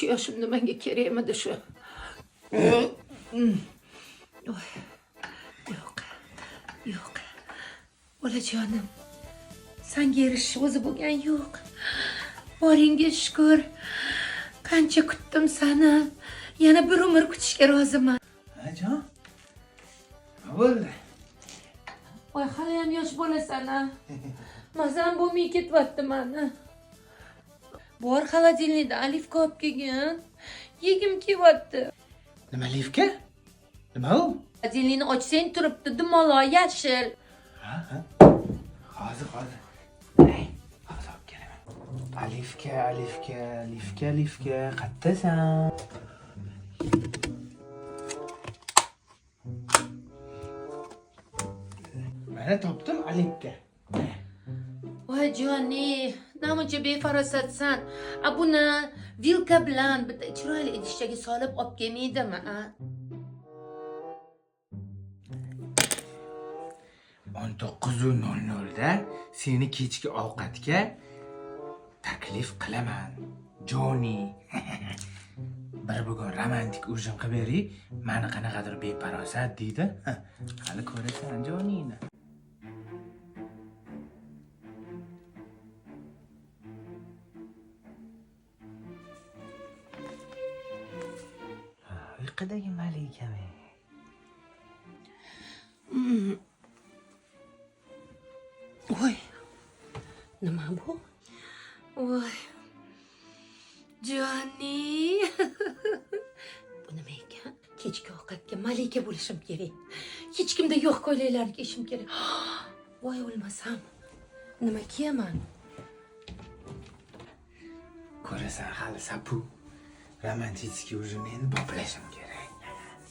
shu yoshimda menga kerak emadi shu. Yo'q. Bolajonim, senga erishish o'zi bo'lgan yo'q. Boringga shukr. Qancha kutdim seni. Yana bir umr kutishga roziman. Jon? Nima bo'ldi? Voy, hali ham yosh bolasan-a. Mazam bo'lmay ketyapti meni. Bor xolodilnikda olivka olib kelgin. Yegim kelyapti. Nima olivka? Nima u? Xolodilnikni ochsang turibdi, dumaloq yashil. Ha. Hozir. Hozir olib kelaman. Olivka. Qayerdasan? Mana topdim olivka. Voy joni, namuncha befarosatsan. Buni vilka bilan bitta chiroyli idishchaga solib olib kelmaydimi, a? 19:00 da seni kechki ovqatga taklif qilaman. Joni. Bir bugun romantik ujin qilib bering. Meni qanaqadir befarosat deydi. Hali ko'rasan Jonini. Uyqudagi malikami? Voy, nima bu? Voy, Joni. Bu nima ekan? Kechki ovqatga malika bo'lishim kerak. Hech kimda yo'q ko'ylaklarni kiyishim kerak. Voy, o'lmasam. Nima kiyaman? Ko'rasan hali sapu. Romantik ujinni endi boplashim kerak.